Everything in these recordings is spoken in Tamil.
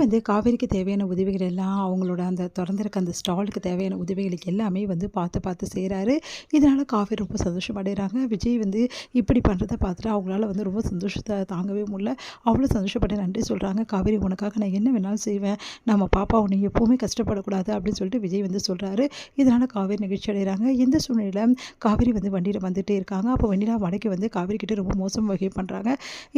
வந்து காவேரிக்கு தேவையான உதவிகள் எல்லாம் அவங்களோட அந்த திறந்திருக்க அந்த ஸ்டாலுக்கு தேவையான உதவிகளுக்கு எல்லாமே வந்து பார்த்து பார்த்து செய்கிறாரு. இதனால் காவேரி ரொம்ப சந்தோஷமடைகிறாங்க. விஜய் வந்து இப்படி பண்ணுறத பார்த்துட்டு அவங்களால வந்து ரொம்ப சந்தோஷத்தை தாங்கவே முடியல. அவ்வளோ சந்தோஷப்பட்டு நன்றி சொல்கிறாங்க. காவேரி உனக்காக நான் என்ன வேணாலும் செய்வேன், நம்ம பாப்பா உன்னை எப்போவுமே கஷ்டப்படக்கூடாது அப்படின்னு சொல்லிட்டு விஜய் வந்து சொல்கிறாரு. இதனால் காவேரி நிகழ்ச்சி அடைகிறாங்க. இந்த சூழ்நிலையில் காவேரி வந்து வண்டியில் வந்துகிட்டே இருக்காங்க. அப்போ வெண்ணிலா வடக்கு வந்து காவேரி கிட்டே ரொம்ப மோசம் வகை பண்ணுறாங்க.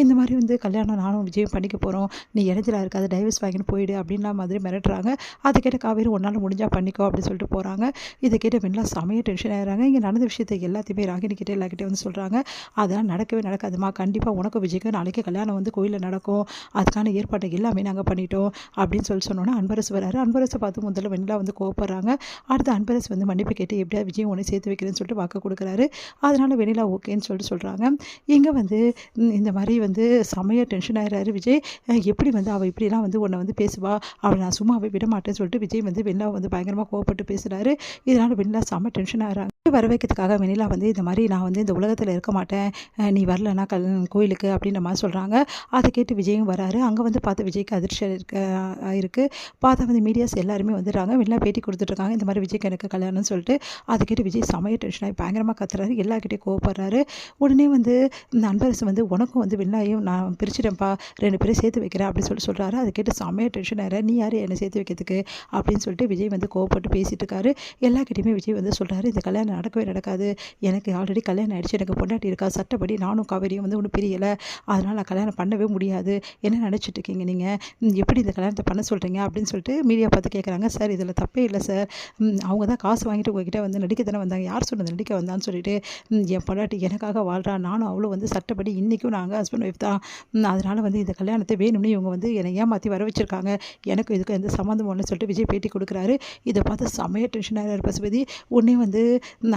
இந்த மாதிரி வந்து கல்யாணம் நானும் விஜயும் பண்ணிக்க போகிறோம், நீ இடைஞ்சலா இருக்காது, டைவர்ஸ் வாங்கின்னு போயிடு அப்படின்னா மாதிரி மிரட்டுறாங்க. அதை கேட்ட காவேரி ஒன்றால் முடிஞ்சால் பண்ணிக்கோ அப்படின்னு சொல்லிட்டு போகிறாங்க. இதை கேட்ட வெண்ணிலா செமையாக டென்ஷன் ஆகிறாங்க. இங்கே நடந்த விஷயத்தை எல்லாத்தையுமே ராகினிக்கிட்டே எல்லாக்கிட்டே வந்து சொல்கிறாங்க. அதெல்லாம் நடக்கவே நடக்காதுமா, கண்டிப்பாக உனக்கும் விஜய்க்கும் நாளைக்கு கல்யாணம் வந்து கோயிலில் நடக்கும், அதுக்கான ஏற்பாடு எல்லாமே நாங்கள் பண்ணிட்டோம் அப்படின்னு சொன்னோன்னா அன்பரசு வராரு. அன்பரசை பார்த்து முதல்ல வெண்ணிலா வந்து கோவப்படுறாங்க. அடுத்து அன்பரசு வந்து மன்னிப்பு கேட்டு எப்படியா விஜய் ஒன்று சேர்த்து வைக்கிறேன்னு சொல்லிட்டு வாக்கு கொடுக்குறாரு. அதனால் வெண்ணிலா ஓகேன்னு சொல்கிறாங்க. இங்கே வந்து இந்த மாதிரி வந்து செமையாக டென்ஷன் ஆகிறாரு விஜய். எப்படி வந்து அவள் இப்படிலாம் வந்து உன்னை வந்து பேசுவா, அவளை நான் சும்மாவே விட மாட்டேன்னு சொல்லிட்டு விஜய் வந்து வெண்ணிலாவை வந்து பயங்கரமாக கோவப்பட்டு பேசுகிறாரு. இதனால் வெண்ணிலா செம்ம டென்ஷன் ஆகிறாங்க. வர வைக்கிறதுக்காக வெண்ணிலா வந்து இந்த மாதிரி நான் வந்து இந்த உலகத்தில் இருக்க மாட்டேன், நீ வரலன்னா கோயிலுக்கு அப்படின்ற மாதிரி சொல்கிறாங்க. அதை கேட்டு விஜயும் வராரு. அங்கே வந்து பார்த்து விஜய்க்கு அதிர்ச்சி இருக்குது. பார்த்தா வந்து மீடியாஸ் எல்லாருமே வந்துடுறாங்க. வெண்ணிலா பேட்டி கொடுத்துட்ருக்காங்க, இந்த மாதிரி விஜய்க்கு எனக்கு கல்யாணம்னு சொல்லிட்டு. அதை கேட்டு விஜய் செமையாக டென்ஷன் ஆகி பயங்கரமாக கத்துறாரு, எல்லாருக்கிட்டையும் கோவப்படுறாரு. உடனே வந்து இந்த அன்பரசு வந்து உனக்கும் வந்து வெண்ணிலாவையும் நான் பிரிச்சிட்டேன்ப்பா, 2 பேரும் சேர்த்து வைக்கிறேன் அப்படின்னு சொல்கிறாரு. அதை கேட்டு செம்மையாக டென்ஷன் ஆகிறார். நீ யார் என்னை சேர்த்து வைக்கிறதுக்கு அப்படின்னு சொல்லிட்டு விஜய் வந்து கோவப்பட்டு பேசிகிட்டு இருக்காரு. எல்லாக்கிட்டையுமே விஜய் வந்து சொல்கிறாரு, இந்த கல்யாணம் நடக்கவே நடக்காது, எனக்கு ஆல்ரெடி கல்யாணம் ஆகிடுச்சு, எனக்கு பொண்டாட்டி இருக்கா, சட்டப்படி நானும் காவேரியும் வந்து ஒன்றும் பிரியலை, அதனால் நான் கல்யாணம் பண்ணவே முடியாது, என்ன நினச்சிட்டு இருக்கீங்க நீங்கள், எப்படி இந்த கல்யாணத்தை பண்ண சொல்கிறீங்க அப்படின்னு சொல்லிட்டு மீடியா பார்த்து கேட்குறாங்க. சார் இதில் தப்பே இல்லை சார், அவங்க தான் காசு வாங்கிட்டு உங்ககிட்ட வந்து நடிக்க தானே வந்தாங்க, யார் சொன்னது நடிக்க வந்தான்னு சொல்லிட்டு, என் பொண்டாட்டி எனக்காக வாழ்றா, நானும் அவ்வளோ வந்து சட்டப்படி இன்றைக்கும் நாங்கள் ஹஸ்பண்ட் ஒய்ஃப் தான், அதனால் வந்து இந்த கல்யாணத்தை வேணும்னு இவங்க வந்து என்னை ஏமாற்றி வர வச்சுருக்காங்க, எனக்கு இதுக்கு எந்த சம்மந்தம் ஒன்று சொல்லிட்டு விஜய் பேட்டி கொடுக்குறாரு. இதை பார்த்து செமையாக டென்ஷன் ஆகிறார் பசுபதி. உடனே வந்து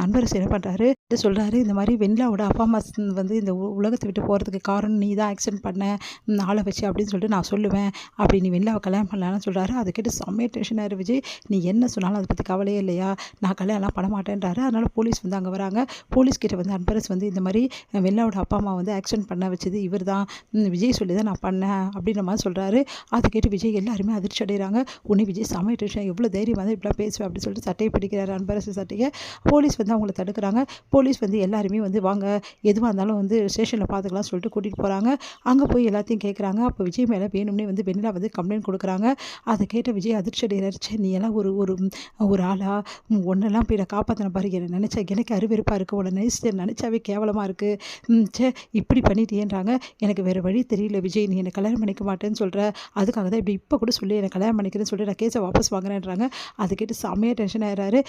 அன்பரசு என்ன பண்ணுறாரு சொல்கிறாரு, இந்த மாதிரி வெண்ணிலாவோட அப்பா அம்மா வந்து இந்த உலகத்தை விட்டு போகிறதுக்கு காரணம் நீ தான் ஆக்சிடென்ட் பண்ண ஆளை வச்சு அப்படின்னு சொல்லிட்டு நான் சொல்லுவேன், அப்படி நீ வெண்ணிலாவை கல்யாணம் பண்ணலான்னு சொல்கிறாரு. அதை கேட்டு செம்மையாக டென்ஷன் ஆகிரு விஜய். நீ என்ன சொன்னாலும் அதை பற்றி கவலையே இல்லையா, நான் கல்யாணம்லாம் பண்ண மாட்டேன்றாரு. அதனால் போலீஸ் வந்து அங்கே வராங்க. போலீஸ் கிட்ட வந்து அன்பரசு வந்து இந்த மாதிரி வெண்ணிலாவோட அப்பா அம்மா வந்து ஆக்சிடென்ட் பண்ண வச்சது இவர் தான், விஜய் சொல்லி தான் நான் பண்ணேன் அப்படின்ற மாதிரி சொல்கிறாரு. அதை கேட்டு விஜய் எல்லாருமே அதிர்ச்சி அடைகிறாங்க. உன்னை விஜய் செம்மையாக டென்ஷன், எவ்வளோ தைரியம் வந்து இப்படிலாம் பேசுவேன் அப்படின்னு சொல்லிட்டு சட்டையை பிடிக்கிறாரு அன்பரசு சட்டையை. போலீஸ் வந்து அவங்கள தடுக்கிறாங்க. போலீஸ் வந்து எல்லாருமே வந்து வாங்க எதுவாக இருந்தாலும் வந்து ஸ்டேஷனில் பார்த்துக்கலாம் சொல்லிட்டு கூட்டிகிட்டு போகிறாங்க. அங்கே போய் எல்லாத்தையும் கேட்குறாங்க. அப்போ விஜய் மேலே வேணும்னே வந்து வெண்ணிலா வந்து கம்ப்ளைண்ட் கொடுக்குறாங்க. அதை கேட்ட விஜய் அதிர்ச்சி அடைகிறாரு. நீ எல்லாம் ஒரு ஒரு ஒரு ஆளா, ஒன்றெல்லாம் போய் நான் காப்பாற்றின பாரு, என்னை நினச்சா எனக்கு அருவெருப்பாக இருக்குது, உன்னை நினச்சாவே கேவலமாக இருக்குது, இப்படி பண்ணிட்டேன்றாங்க, எனக்கு வேறு வழி தெரியல விஜய், நீ என்னை கல்யாணம் பண்ணிக்க மாட்டேன்னு சொல்கிற, அதுக்காக தான் இப்படி இப்போ கூட சொல்லி என்னை கல்யாணம் பண்ணிக்கிறேன்னு சொல்லிட்டு நான் கேஸை வாபஸ் வாங்குறேன்றாங்க. அதை கேட்டு செம்மையாக டென்ஷன் ஆகிறாரு.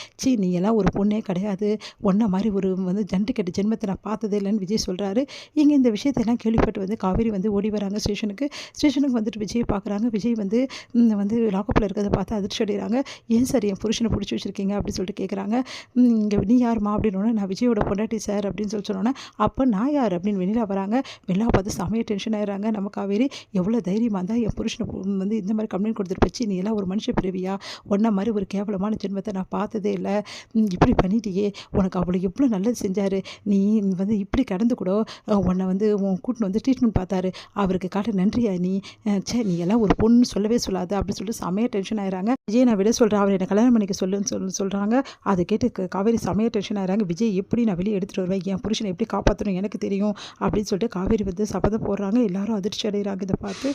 நீ எல்லாம் ஒரு பொண்ணே கிடையாது, ஒன்றை மாதிரி ஒரு வந்து ஜண்டு கெட்ட ஜென்மத்தை நான் பார்த்ததே இல்லைன்னு விஜய் சொல்கிறாரு. இங்கே இந்த விஷயத்தெல்லாம் கேள்விப்பட்டு வந்து காவேரி வந்து ஓடி வராங்க ஸ்டேஷனுக்கு வந்துட்டு விஜய் பார்க்குறாங்க. விஜய் வந்து வந்து லாக்கப்பில் இருக்கிறத பார்த்து அதிர்ச்சி அடைகிறாங்க. ஏன் சார் என் புருஷனை பிடிச்சி வச்சுருக்கீங்க அப்படின்னு சொல்லிட்டு கேட்குறாங்க. இங்கே நீ யாருமா அப்படின்னோடனே நான் விஜயோட பொண்டாட்டி சார் அப்படின்னு சொன்னோன்னே, அப்போ நான் யார் அப்படின்னு வெண்ணிலா வராங்க. வெண்ணிலா பார்த்து செமையாக டென்ஷன் ஆகிறாங்க. நம்ம காவேரி எவ்வளோ தைரியமாக இருந்தால் என் புருஷனை வந்து இந்த மாதிரி கம்ப்ளைண்ட் கொடுத்துட்டு போச்சு, நீ எல்லாம் ஒரு மனுஷ பிறவியா, ஒன்றை மாதிரி ஒரு கேவலமான ஜென்மத்தை நான் பார்த்ததே இல்லை, இப்படி பண்ணிட்டியே, உனக்கு அவ்வளோ எவ்வளோ நல்லது செஞ்சார், நீ வந்து இப்படி கடந்து கூட உன்னை வந்து உன் கூட்டின்னு வந்து ட்ரீட்மெண்ட் பார்த்தாரு, அவருக்கு காட்ட நன்றியா நீ, நீ எல்லாம் ஒரு பொண்ணு சொல்லவே சொல்லாது அப்படின்னு சொல்லிட்டு செமையாக டென்ஷன் ஆகிறாங்க. விஜய் நான் விட சொல்கிறேன், அவர் என்னை கல்யாணம் பண்ணிக்க சொல்லுன்னு சொல்கிறாங்க. அதை கேட்டு காவேரி செமையாக டென்ஷன் ஆகிறாங்க. விஜய் எப்படி நான் வெளியே எடுத்துகிட்டு வருவேன், என் புருஷனை எப்படி காப்பாற்றணும் எனக்கு தெரியும் அப்படின்னு சொல்லிட்டு காவேரி வந்து சபதம் போடுறாங்க. எல்லாரும் அதிர்ச்சி அடைகிறாங்க இதை பார்த்து.